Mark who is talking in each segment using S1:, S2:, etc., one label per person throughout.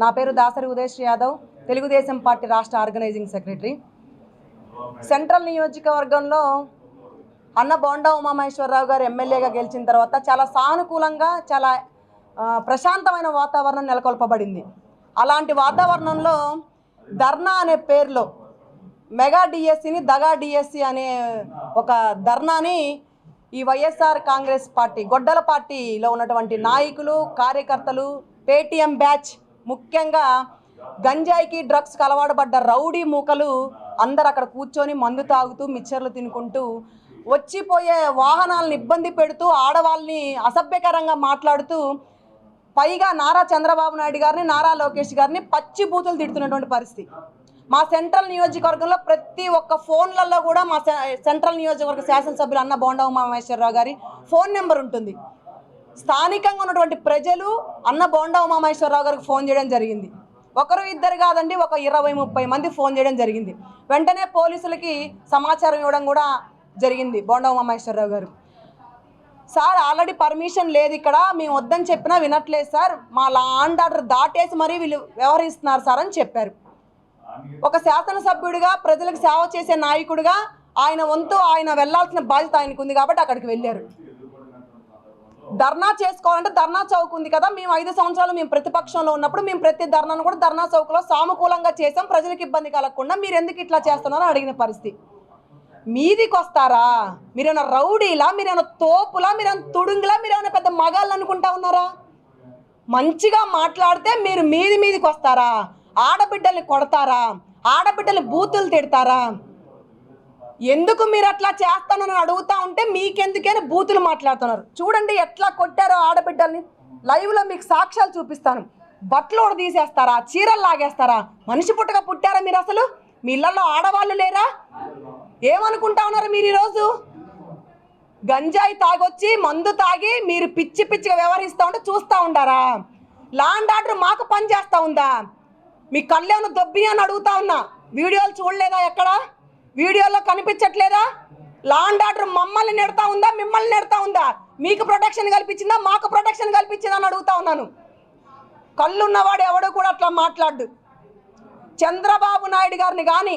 S1: నా పేరు దాసరి ఉదయ్ యాదవ్, తెలుగుదేశం పార్టీ రాష్ట్ర ఆర్గనైజింగ్ సెక్రటరీ. సెంట్రల్ నియోజకవర్గంలో అన్న బోండా ఉమామహేశ్వరరావు గారు ఎమ్మెల్యేగా గెలిచిన తర్వాత చాలా సానుకూలంగా, చాలా ప్రశాంతమైన వాతావరణం నెలకొల్పబడింది. అలాంటి వాతావరణంలో ధర్నా అనే పేరులో మెగా డిఎస్సిని దగా డిఎస్సి అనే ఒక ధర్నాని ఈ వైఎస్ఆర్ కాంగ్రెస్ పార్టీ గొడ్డల పార్టీలో ఉన్నటువంటి నాయకులు, కార్యకర్తలు, పేటీఎం బ్యాచ్, ముఖ్యంగా గంజాయికి డ్రగ్స్కి అలవాటుపడ్డ రౌడీ మూకలు అందరు అక్కడ కూర్చొని మందు తాగుతూ మిక్చర్లు తినుకుంటూ వచ్చిపోయే వాహనాలను ఇబ్బంది పెడుతూ ఆడవాళ్ళని అసభ్యకరంగా మాట్లాడుతూ పైగా నారా చంద్రబాబు నాయుడు గారిని, నారా లోకేష్ గారిని పచ్చి బూతులు తిడుతున్నటువంటి పరిస్థితి. మా సెంట్రల్ నియోజకవర్గంలో ప్రతి ఒక్క ఫోన్లలో కూడా మా సెంట్రల్ నియోజకవర్గ శాసనసభ్యులు అన్న బోండా ఉమామహేశ్వరరావు గారి ఫోన్ నెంబర్ ఉంటుంది. స్థానికంగా ఉన్నటువంటి ప్రజలు అన్న బోండా ఉమామహేశ్వరరావు గారికి ఫోన్ చేయడం జరిగింది. ఒకరు ఇద్దరు కాదండి, ఒక 20-30 మంది ఫోన్ చేయడం జరిగింది. వెంటనే పోలీసులకి సమాచారం ఇవ్వడం కూడా జరిగింది. బోండా ఉమామహేశ్వరరావు గారు, సార్ ఆల్రెడీ పర్మిషన్ లేదు ఇక్కడ, మేము వద్దని చెప్పినా వినట్లేదు సార్, మా లా అండ్ ఆర్డర్ దాటేసి మరీ వీళ్ళు వ్యవహరిస్తున్నారు సార్ అని చెప్పారు. ఒక శాసనసభ్యుడిగా, ప్రజలకు సేవ చేసే నాయకుడిగా ఆయన వంతు ఆయన వెళ్లాల్సిన బాధ్యత ఆయనకు ఉంది కాబట్టి అక్కడికి వెళ్ళారు. ధర్నా చేసుకోవాలంటే ధర్నా చౌక్ ఉంది కదా, మేము 5 సంవత్సరాలు మేము ప్రతిపక్షంలో ఉన్నప్పుడు మేము ప్రతి ధర్నాను కూడా ధర్నా చౌక్లో సానుకూలంగా చేసాం, ప్రజలకు ఇబ్బంది కలగకుండా. మీరు ఎందుకు ఇట్లా చేస్తున్నారని అడిగిన పరిస్థితి. మీదికి వస్తారా? మీరేమైనా రౌడీలా, మీరేమైనా తోపులా, మీరేమైనా తుడుంగిలా, మీరేమైనా పెద్ద మగాళ్ళు అనుకుంటా ఉన్నారా? మంచిగా మాట్లాడితే మీరు మీదికి వస్తారా? ఆడబిడ్డల్ని కొడతారా? ఆడబిడ్డల్ని బూతులు తిడతారా? ఎందుకు మీరు అట్లా చేస్తానని అడుగుతా ఉంటే మీకెందుకని బూతులు మాట్లాడుతున్నారు. చూడండి ఎట్లా కొట్టారో ఆడబిడ్డల్ని, లైవ్లో మీకు సాక్ష్యాలు చూపిస్తాను. బట్టలు కూడా తీసేస్తారా? చీరలు లాగేస్తారా? మనిషి పుట్టగా పుట్టారా మీరు? అసలు మీ ఇళ్లలో ఆడవాళ్ళు లేరా? ఏమనుకుంటా ఉన్నారు మీరు? ఈరోజు గంజాయి తాగొచ్చి, మందు తాగి మీరు పిచ్చిగా వ్యవహరిస్తూ ఉంటే చూస్తూ ఉంటారా? లా అండ్ ఆర్డర్ మాకు పని చేస్తూ ఉందా? మీ కళ్ళేమన్నా దొబ్బి అని అడుగుతా ఉన్నా. వీడియోలు చూడలేదా? ఎక్కడ వీడియోలో కనిపించట్లేదా? లా అండ్ ఆర్డర్ మమ్మల్ని నెడతా ఉందా, మిమ్మల్ని నెడతా ఉందా? మీకు ప్రొటెక్షన్ కల్పించిందా, మాకు ప్రొటెక్షన్ కల్పించిందా అని అడుగుతా ఉన్నాను. కళ్ళున్నవాడు ఎవడు కూడా అట్లా మాట్లాడు. చంద్రబాబు నాయుడు గారిని కానీ,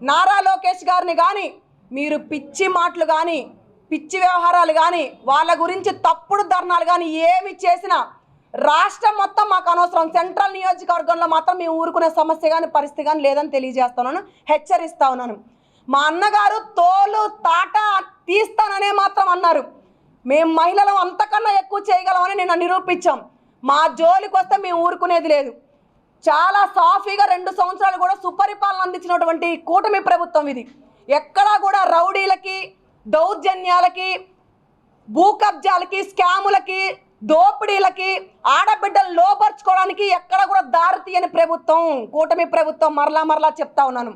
S1: నారా లోకేష్ గారిని కానీ మీరు పిచ్చి మాటలు కానీ, పిచ్చి వ్యవహారాలు కానీ, వాళ్ళ గురించి తప్పుడు ధర్నాలు కానీ ఏమి చేసినా రాష్ట్రం మొత్తం మాకు అనవసరం. సెంట్రల్ నియోజకవర్గంలో మాత్రం మేము ఊరుకునే సమస్య కానీ పరిస్థితి కానీ లేదని తెలియజేస్తున్నాను, హెచ్చరిస్తా ఉన్నాను. మా అన్నగారు తోలు తాట తీస్తాననే మాత్రం అన్నారు. మేము మహిళలు అంతకన్నా ఎక్కువ చేయగలమని నిన్న నిరూపించాం. మా జోలికి వస్తే మేము ఊరుకునేది లేదు. చాలా సాఫీగా 2 సంవత్సరాలు కూడా సుపరిపాలన అందించినటువంటి కూటమి ప్రభుత్వం ఇది. ఎక్కడా కూడా రౌడీలకి, దౌర్జన్యాలకి, భూ కబ్జాలకి, స్కాములకి, దోపిడీలకి, ఆడబిడ్డలు లోపరుచుకోవడానికి ఎక్కడ కూడా దారి తీయని ప్రభుత్వం కూటమి ప్రభుత్వం. మరలా చెప్తా ఉన్నాను,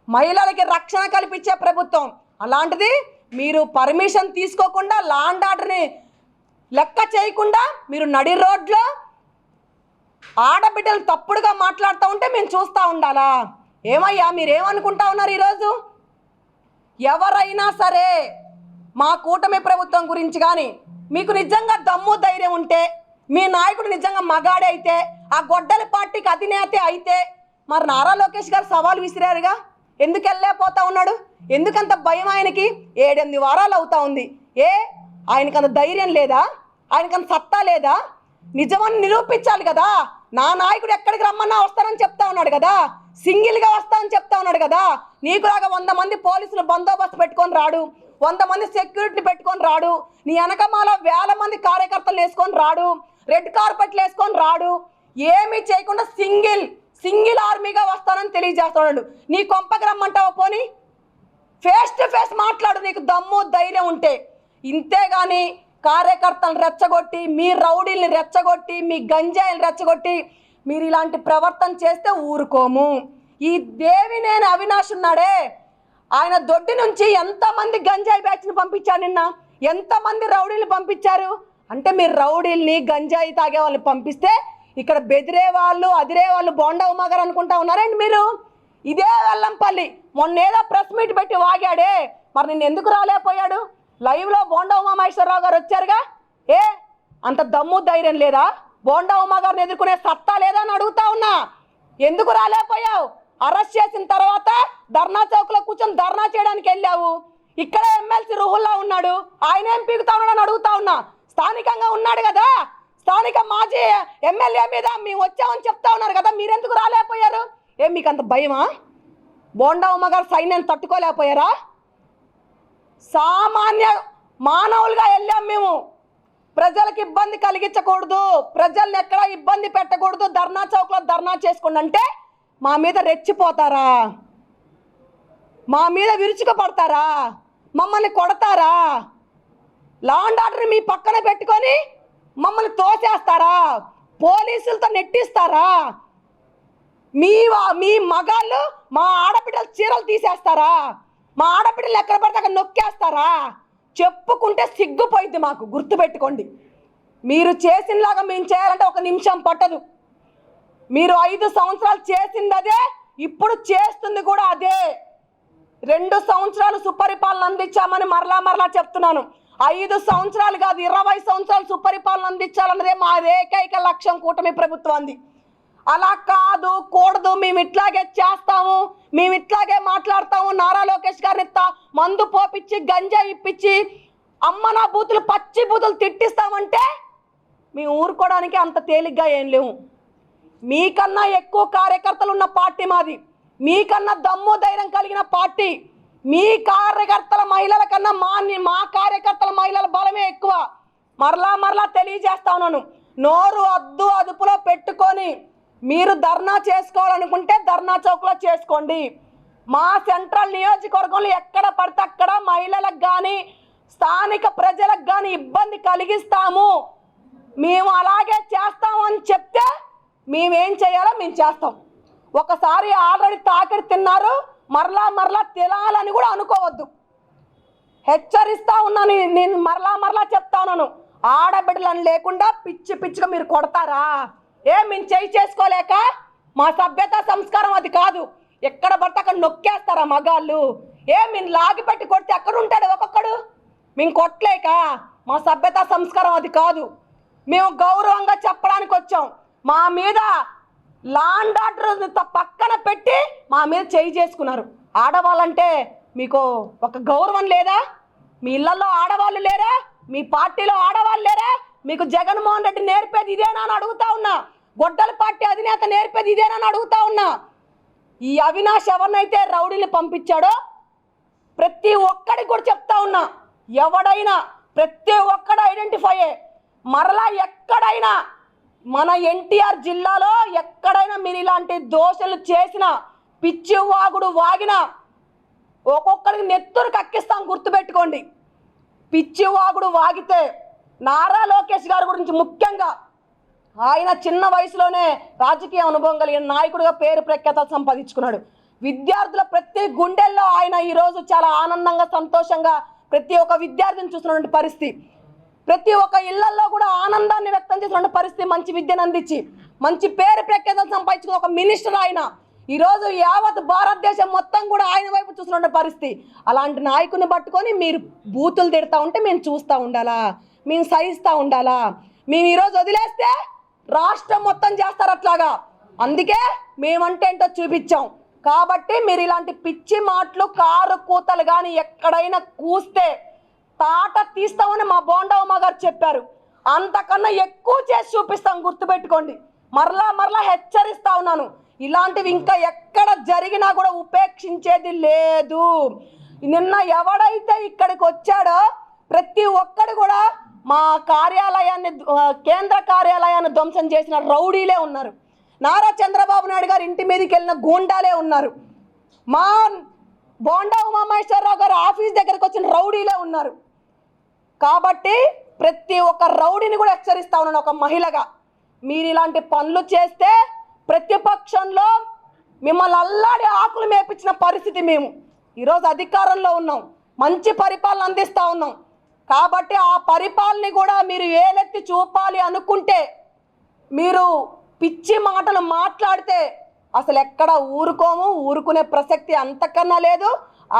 S1: మహిళలకి రక్షణ కల్పించే ప్రభుత్వం. అలాంటిది మీరు పర్మిషన్ తీసుకోకుండా, లా అండ్ ఆర్డర్ని లెక్క చేయకుండా మీరు నడి రోడ్లో ఆడబిడ్డలు తప్పుడుగా మాట్లాడుతూ ఉంటే మేము చూస్తూ ఉండాలా? ఏమయ్యా మీరేమనుకుంటా ఉన్నారు? ఈరోజు ఎవరైనా సరే మా కూటమి ప్రభుత్వం గురించి కానీ మీకు నిజంగా దమ్ము ధైర్యం ఉంటే, మీ నాయకుడు నిజంగా మగాడే అయితే, ఆ గొడ్డలి పార్టీకి అధినేత అయితే, మరి నారా లోకేష్ గారు సవాల్ విసిరారుగా, ఎందుకు వెళ్ళలేకపోతా ఉన్నాడు? ఎందుకంత భయం ఆయనకి? 7-8 వారాలు అవుతా ఉంది. ఆయనకంత ధైర్యం లేదా? ఆయనకంత సత్తా లేదా? నిజమని నిరూపించాలి కదా. నా నాయకుడు ఎక్కడికి రమ్మన్నా వస్తానని చెప్తా ఉన్నాడు కదా, సింగిల్గా వస్తానని చెప్తా ఉన్నాడు కదా. నీకులాగా 100 మంది పోలీసులు బందోబస్తు పెట్టుకొని రాడు, 100 మంది సెక్యూరిటీని పెట్టుకొని రాడు, నీ వెనకమాల 1000 మంది కార్యకర్తలు వేసుకొని రాడు, రెడ్ కార్పెట్లు వేసుకొని రాడు. ఏమీ చేయకుండా సింగిల్ ఆర్మీగా వస్తానని తెలియజేస్తున్నాడు. నీ కొంపకి రమ్మంటావా? పోనీ ఫేస్ టు ఫేస్ మాట్లాడు, నీకు దమ్ము ధైర్యం ఉంటే. ఇంతేగాని కార్యకర్తలను రెచ్చగొట్టి, మీ రౌడీల్ని రెచ్చగొట్టి, మీ గంజాయిని రెచ్చగొట్టి మీరు ఇలాంటి ప్రవర్తన చేస్తే ఊరుకోము. ఈ దేవినేని అవినాష్ ఉన్నాడే, ఆయన దొడ్డి నుంచి ఎంతమంది గంజాయి బ్యాచ్ని పంపించారు నిన్న, ఎంతమంది రౌడీలు పంపించారు అంటే మీరు రౌడీల్ని, గంజాయి తాగే వాళ్ళని పంపిస్తే ఇక్కడ బెదిరే వాళ్ళు, అదిరే వాళ్ళు బోండా ఉమా గారు అనుకుంటా ఉన్నారండి మీరు? ఇదే వెల్లంపల్లి మొన్నేదో ప్రెస్ మీట్ పెట్టి వాగాడే, మరి నిన్న ఎందుకు రాలేకపోయాడు? లైవ్లో బోండా ఉమామహేశ్వరరావు గారు వచ్చారుగా. అంత దమ్ము ధైర్యం లేదా? బోండా ఉమ్మ గారిని ఎదుర్కొనే సత్తా లేదా అని అడుగుతా ఉన్నా. ఎందుకు రాలేకపోయావు? అరెస్ట్ చేసిన తర్వాత ధర్నా చౌక్లో కూర్చొని ధర్నా చేయడానికి వెళ్ళావు. ఇక్కడ ఎమ్మెల్సీ రుహుల్లా ఉన్నాడు, ఆయన ఏం పీకుతా ఉన్నాడని అడుగుతా ఉన్నా. స్థానికంగా ఉన్నాడు కదా, స్థానిక మాజీ ఎమ్మెల్యే మీద మేము వచ్చామని చెప్తా ఉన్నారు కదా, మీరెందుకు రాలేకపోయారు? ఏం మీకు అంత భయమా? బోండా ఉమ్మ గారు సైన్యాన్ని తట్టుకోలేకపోయారా? సామాన్య మానవులుగా వెళ్ళాం మేము. ప్రజలకు ఇబ్బంది కలిగించకూడదు, ప్రజల్ని ఎక్కడ ఇబ్బంది పెట్టకూడదు, ధర్నా చౌక్లో ధర్నా చేసుకోండి అంటే మా మీద రెచ్చిపోతారా? మా మీద విరుచుకుపడతారా? మమ్మల్ని కొడతారా? లా అండ్ ఆర్డర్ మీ పక్కన పెట్టుకొని మమ్మల్ని తోసేస్తారా? పోలీసులతో నెట్టిస్తారా? మీ మగాళ్ళు మా ఆడబిడ్డలు చీరలు తీసేస్తారా? మా ఆడబిడ్డలు ఎక్కడ పడితే అక్కడ నొక్కేస్తారా? చెప్పుకుంటే సిగ్గుపోయింది మాకు. గుర్తుపెట్టుకోండి, మీరు చేసినలాగా మేము చేయాలంటే ఒక నిమిషం పట్టదు. మీరు 5 సంవత్సరాలు చేసింది అదే, ఇప్పుడు చేస్తుంది కూడా అదే. 2 సంవత్సరాలు సుపరిపాలన అందించామని మరలా చెప్తున్నాను. 5 సంవత్సరాలు కాదు, 20 సంవత్సరాలు సుపరిపాలన అందించాలన్నదే మా ఏకైక లక్ష్యం కూటమి ప్రభుత్వాన్ని. అలా కాదు, కూడదు, మేము ఇట్లాగే చేస్తాము, మేము ఇట్లాగే మాట్లాడతాము, నారా లోకేష్ గారిని మందు పోపిచ్చి గంజా ఇప్పించి అమ్మ నా బూతులు పచ్చి బూతులు తిట్టిస్తామంటే మేము ఊరుకోవడానికి అంత తేలిగ్గా ఏం లేవు. మీకన్నా ఎక్కువ కార్యకర్తలు ఉన్న పార్టీ మాది, మీకన్నా దమ్ము ధైర్యం కలిగిన పార్టీ. మీ కార్యకర్తల మహిళల కన్నా మా కార్యకర్తల మహిళల బలమే ఎక్కువ. మరలా తెలియజేస్తా ఉన్నాను, నోరు అదుపులో పెట్టుకొని మీరు ధర్నా చేసుకోవాలనుకుంటే ధర్నా చౌక్లో చేసుకోండి. మా సెంట్రల్ నియోజకవర్గంలో ఎక్కడ పడితే అక్కడ మహిళలకు కానీ స్థానిక ప్రజలకు కానీ ఇబ్బంది కలిగిస్తాము, మేము అలాగే చేస్తాము అని చెప్తే మేమేం చేయాలో మేము చేస్తాం. ఒకసారి ఆల్రెడీ తాకిడి తిన్నారు, మరలా తినాలని కూడా అనుకోవద్దు. హెచ్చరిస్తా ఉన్నాను, నేను మరలా చెప్తా ఉన్నాను. ఆడబిడ్డలను లేకుండా పిచ్చిగా మీరు కొడతారా? మేము చేసుకోలేక? మా సభ్యత సంస్కారం అది కాదు. ఎక్కడ పడితే అక్కడ నొక్కేస్తారా మగాళ్ళు? మేము లాగిపెట్టి కొడితే ఎక్కడ ఉంటాడు ఒక్కొక్కడు? మేము కొట్టలేక? మా సభ్యత సంస్కారం అది కాదు. మేము గౌరవంగా చెప్పడానికి వచ్చాం. మా మీద లా అండ్ ఆర్డర్ పక్కన పెట్టి మా మీద చేసుకున్నారు. ఆడవాళ్ళంటే మీకు ఒక గౌరవం లేదా? మీ ఇళ్లలో ఆడవాళ్ళు లేరా? మీ పార్టీలో ఆడవాళ్ళు లేరా? మీకు జగన్మోహన్ రెడ్డి నేర్పేది ఇదేనా అని అడుగుతా ఉన్నా. గొడ్డల పార్టీ అధినేత నేర్పేది ఇదేనా అని అడుగుతా ఉన్నా. ఈ అవినాష్ ఎవరినైతే రౌడీలు పంపించాడో ప్రతి ఒక్కడికి కూడా చెప్తా ఉన్నా, ఎవడైనా ప్రతి ఒక్కడు ఐడెంటిఫై మరలా ఎక్కడైనా మన ఎన్టీఆర్ జిల్లాలో ఎక్కడైనా మీరు ఇలాంటి దోషలు చేసిన, పిచ్చి వాగుడు వాగిన ఒక్కొక్కడికి నెత్తురు కక్కిస్తాం. గుర్తుపెట్టుకోండి, పిచ్చి వాగుడు వాగితే నారా లోకేష్ గారి గురించి ముఖ్యంగా ఆయన చిన్న వయసులోనే రాజకీయ అనుభవం కలిగిన నాయకుడిగా పేరు ప్రఖ్యాతలు సంపాదించుకున్నాడు. విద్యార్థుల ప్రతి గుండెల్లో ఆయన ఈరోజు చాలా ఆనందంగా సంతోషంగా ప్రతి ఒక్క విద్యార్థిని చూస్తున్నటువంటి పరిస్థితి, ప్రతి ఒక్క ఇళ్లలో కూడా ఆనందాన్ని వ్యక్తం చేసినటువంటి పరిస్థితి. మంచి విద్యను అందించి మంచి పేరు ప్రఖ్యాతలు సంపాదించుకున్న ఒక మినిస్టర్ ఆయన ఈరోజు యావత్ భారతదేశం మొత్తం కూడా ఆయన వైపు చూస్తున్న పరిస్థితి. అలాంటి నాయకుని పట్టుకొని మీరు బూతులు తిడతా ఉంటే మేము చూస్తూ ఉండాలా? మేము సహిస్తూ ఉండాలా? మేము ఈరోజు వదిలేస్తే రాష్ట్రం మొత్తం చేస్తారు అట్లాగా. అందుకే మేమంటే ఏంటో చూపించాం. కాబట్టి మీరు ఇలాంటి పిచ్చి మాటలు, కారు కూతలు కానీ ఎక్కడైనా కూస్తే తాట తీస్తామని మా బోండా ఉమ్మ గారు చెప్పారు. అంతకన్నా ఎక్కువ చేసి చూపిస్తాం. గుర్తుపెట్టుకోండి, మరలా హెచ్చరిస్తా ఉన్నాను. ఇలాంటివి ఇంకా ఎక్కడ జరిగినా కూడా ఉపేక్షించేది లేదు. నిన్న ఎవడైతే ఇక్కడికి వచ్చాడో ప్రతి ఒక్కడు కూడా మా కార్యాలయాన్ని, కేంద్ర కార్యాలయాన్ని ధ్వంసం చేసిన రౌడీలే ఉన్నారు. నారా చంద్రబాబు నాయుడు గారు ఇంటి మీదకి వెళ్ళిన గూండాలే ఉన్నారు. మా బోండా ఉమామహేశ్వరరావు గారు ఆఫీస్ దగ్గరకు వచ్చిన రౌడీలే ఉన్నారు. కాబట్టి ప్రతి ఒక్క రౌడీని కూడా హెచ్చరిస్తా ఉన్నాను ఒక మహిళగా. మీరు ఇలాంటి పనులు చేస్తే ప్రతిపక్షంలో మిమ్మల్ని అల్లాడి ఆకులు మేపించిన పరిస్థితి మేము. ఈరోజు అధికారంలో ఉన్నాం, మంచి పరిపాలన అందిస్తూ ఉన్నాం. కాబట్టి ఆ పరిపాలన కూడా మీరు ఏలెత్తి చూపాలి అనుకుంటే, మీరు పిచ్చి మాటలు మాట్లాడితే అసలు ఎక్కడ ఊరుకోము, ఊరుకునే ప్రసక్తి అంతకన్నా లేదు.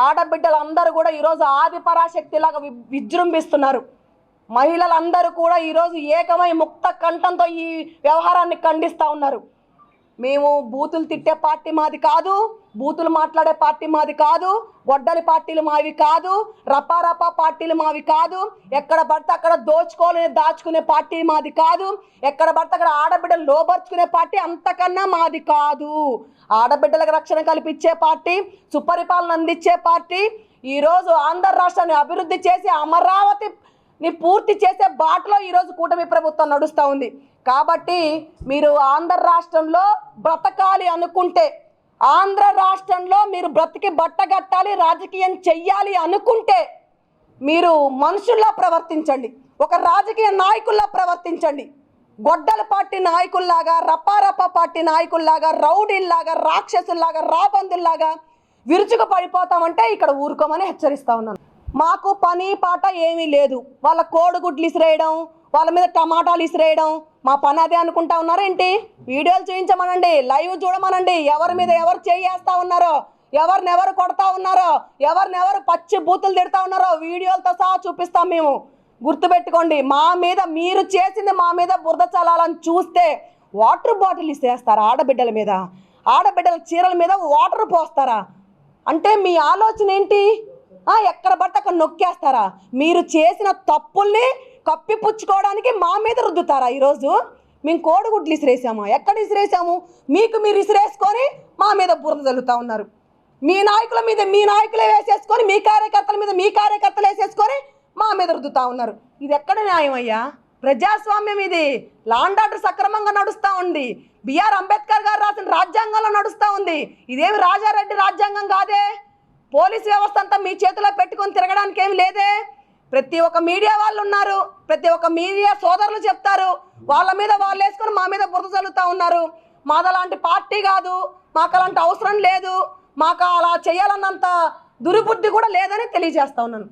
S1: ఆడబిడ్డలందరూ కూడా ఈరోజు ఆది పరాశక్తిలాగా విజృంభిస్తున్నారు. మహిళలందరూ కూడా ఈరోజు ఏకమై ముక్త కంఠంతో ఈ వ్యవహారాన్ని ఖండిస్తూ ఉన్నారు. మేము బూతులు తిట్టే పార్టీ మాది కాదు, బూతులు మాట్లాడే పార్టీ మాది కాదు, గొడ్డలి పార్టీలు మావి కాదు, రపారపా పార్టీలు మావి కాదు, ఎక్కడ పడితే అక్కడ దాచుకునే పార్టీ మాది కాదు, ఎక్కడ పడితే అక్కడ ఆడబిడ్డలు లోపరుచుకునే పార్టీ అంతకన్నా మాది కాదు. ఆడబిడ్డలకు రక్షణ కల్పించే పార్టీ, సుపరిపాలన అందించే పార్టీ, ఈరోజు ఆంధ్ర రాష్ట్రాన్ని అభివృద్ధి చేసి అమరావతిని పూర్తి చేసే బాటలో ఈరోజు కూటమి ప్రభుత్వం నడుస్తూ ఉంది. కాబట్టి మీరు ఆంధ్ర రాష్ట్రంలో బ్రతకాలి అనుకుంటే, ఆంధ్ర రాష్ట్రంలో మీరు బ్రతికి బట్టగట్టాలి, రాజకీయం చెయ్యాలి అనుకుంటే మీరు మనుషుల్లా ప్రవర్తించండి, ఒక రాజకీయ నాయకుల్లా ప్రవర్తించండి. గొడ్డల పార్టీ నాయకుల్లాగా, రపారపా పార్టీ నాయకుల్లాగా, రౌడీల్లాగా, రాక్షసుల్లాగా, రాబందుల్లాగా విరుచుకు పడిపోతామంటే ఇక్కడ ఊరుకోమని హెచ్చరిస్తా ఉన్నాను. మాకు పని పాట ఏమీ లేదు. వాళ్ళ కోడిగుడ్లు ఇసిరేయడం, వాళ్ళ మీద టమాటాలు ఇసిరేయడం మా పని అదే అనుకుంటా ఉన్నారేంటి? వీడియోలు చూపించమనండి, లైవ్ చూడమనండి, ఎవరి మీద ఎవరు చేయేస్తా ఉన్నారో, ఎవరినెవరు కొడతా ఉన్నారో, ఎవరినెవరు పచ్చి బూతులు తిడతా ఉన్నారో వీడియోలతో సహా చూపిస్తాం మేము. గుర్తుపెట్టుకోండి, మా మీద మీరు చేసింది మా మీద బురద చల్లాలని చూస్తే వాటర్ బాటిల్ ఇసేస్తారా? ఆడబిడ్డల మీద, ఆడబిడ్డల చీరల మీద వాటర్ పోస్తారా? అంటే మీ ఆలోచన ఏంటి? ఎక్కడ పడితే అక్కడ నొక్కేస్తారా? మీరు చేసిన తప్పుల్ని కప్పిపుచ్చుకోవడానికి మా మీద రుద్దుతారా? ఈరోజు మేము కోడిగుడ్లు ఇసిరేసామా? ఎక్కడ ఇసిరేసాము? మీకు మీరు ఇసిరేసుకొని మా మీద బురద చల్లుతా ఉన్నారు. మీ నాయకుల మీద మీ నాయకులే వేసేసుకొని, మీ కార్యకర్తల మీద మీ కార్యకర్తలు వేసేసుకొని మా మీద రుద్దుతా ఉన్నారు. ఇది ఎక్కడ న్యాయం అయ్యా? ప్రజాస్వామ్యం ఇది. లాండ్ ఆర్డర్ సక్రమంగా నడుస్తూ ఉంది. బిఆర్ అంబేద్కర్ గారు రాసిన రాజ్యాంగంలో నడుస్తూ ఉంది. ఇదేమి రాజారెడ్డి రాజ్యాంగం కాదే. పోలీస్ వ్యవస్థ అంతా మీ చేతిలో పెట్టుకొని తిరగడానికి ఏమి లేదే. ప్రతి ఒక్క మీడియా వాళ్ళు ఉన్నారు, ప్రతి ఒక్క మీడియా సోదరులు చెప్తారు, వాళ్ళ మీద వాళ్ళు వేసుకొని మా మీద బురద చల్లుతూ ఉన్నారు. మాదలాంటి పార్టీ కాదు, మాకు అలాంటి అవసరం లేదు, మాకు అలా చేయాలన్నంత దుర్బుద్ధి కూడా లేదని తెలియజేస్తా ఉన్నాను.